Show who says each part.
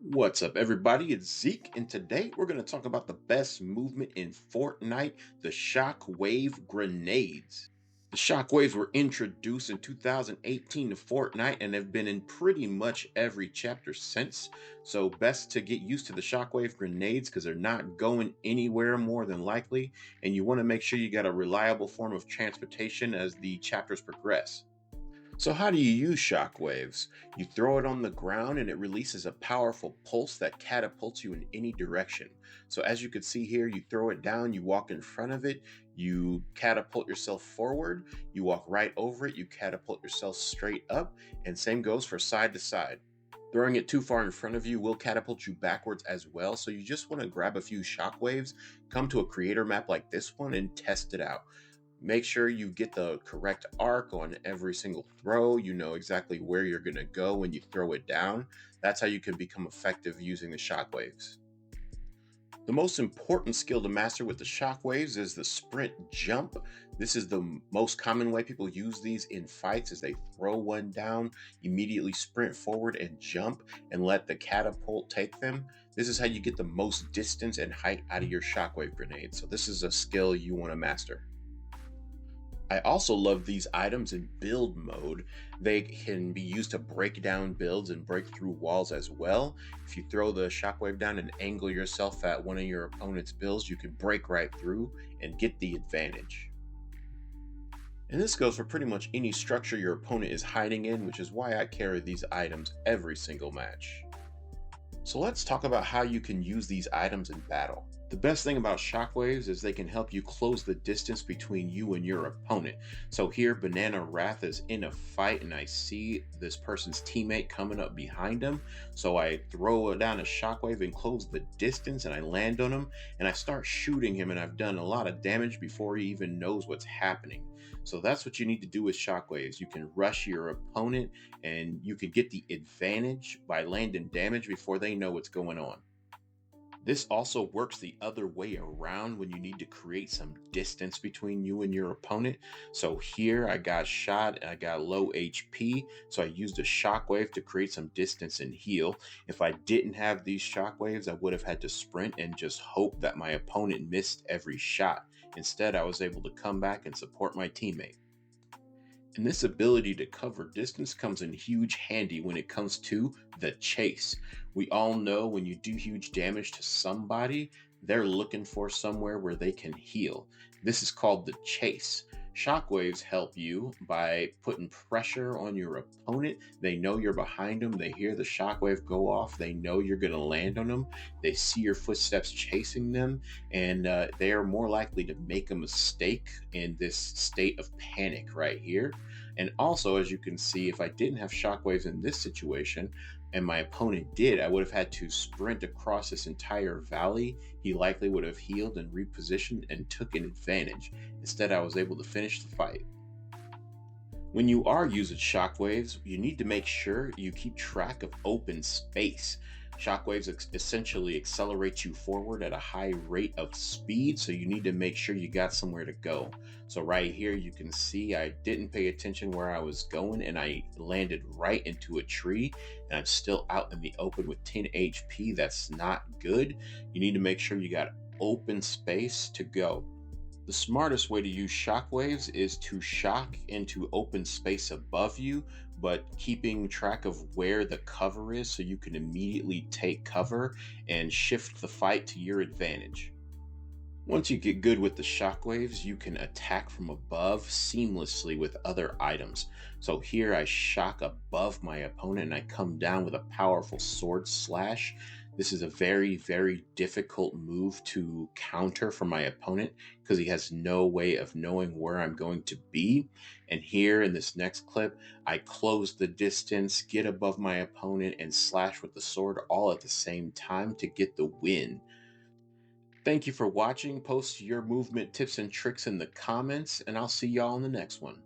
Speaker 1: What's up, everybody? It's Zeke, and today we're going to talk about the best movement in Fortnite, the Shockwave Grenades. The Shockwaves were introduced in 2018 to Fortnite and have been in pretty much every chapter since. So, best to get used to the Shockwave Grenades because they're not going anywhere more than likely, and you want to make sure you got a reliable form of transportation as the chapters progress. So, how do you use shockwaves? You throw it on the ground and it releases a powerful pulse that catapults you in any direction. So, as you can see here, you throw it down, you walk in front of it, you catapult yourself forward, you walk right over it, you catapult yourself straight up, and same goes for side to side. Throwing it too far in front of you will catapult you backwards as well. So, you just want to grab a few shockwaves, come to a creator map like this one, and test it out. Make sure you get the correct arc on every single throw. You know exactly where you're going to go when you throw it down. That's how you can become effective using the shockwaves. The most important skill to master with the shockwaves is the sprint jump. This is the most common way people use these in fights is they throw one down, immediately sprint forward and jump and let the catapult take them. This is how you get the most distance and height out of your shockwave grenade. So this is a skill you want to master. I also love these items in build mode. They can be used to break down builds and break through walls as well. If you throw the shockwave down and angle yourself at one of your opponent's builds, you can break right through and get the advantage. And this goes for pretty much any structure your opponent is hiding in, which is why I carry these items every single match. So let's talk about how you can use these items in battle. The best thing about shockwaves is they can help you close the distance between you and your opponent. So here, Banana Wrath is in a fight and I see this person's teammate coming up behind him. So I throw down a shockwave and close the distance and I land on him and I start shooting him and I've done a lot of damage before he even knows what's happening. So that's what you need to do with shockwaves. You can rush your opponent and you can get the advantage by landing damage before they know what's going on. This also works the other way around when you need to create some distance between you and your opponent. So here I got shot, I got low HP, so I used a shockwave to create some distance and heal. If I didn't have these shockwaves, I would have had to sprint and just hope that my opponent missed every shot. Instead, I was able to come back and support my teammate. And this ability to cover distance comes in huge handy when it comes to the chase. We all know when you do huge damage to somebody, they're looking for somewhere where they can heal. This is called the chase. Shockwaves help you by putting pressure on your opponent. They know you're behind them. They hear the shockwave go off. They know you're going to land on them. They see your footsteps chasing them, and they are more likely to make a mistake in this state of panic right here. And also, as you can see, if I didn't have shockwaves in this situation and my opponent did, I would have had to sprint across this entire valley. He likely would have healed and repositioned and took an advantage. Instead, I was able to finish the fight. When you are using shockwaves, you need to make sure you keep track of open space. Shockwaves essentially accelerate you forward at a high rate of speed, so you need to make sure you got somewhere to go. So right here, you can see I didn't pay attention where I was going and I landed right into a tree and I'm still out in the open with 10 HP. That's not good. You need to make sure you got open space to go. The smartest way to use shockwaves is to shock into open space above you, but keeping track of where the cover is so you can immediately take cover and shift the fight to your advantage. Once you get good with the shockwaves, you can attack from above seamlessly with other items. So here I shock above my opponent and I come down with a powerful sword slash. This is a very, very difficult move to counter for my opponent because he has no way of knowing where I'm going to be. And here in this next clip, I close the distance, get above my opponent, and slash with the sword all at the same time to get the win. Thank you for watching. Post your movement tips and tricks in the comments, and I'll see y'all in the next one.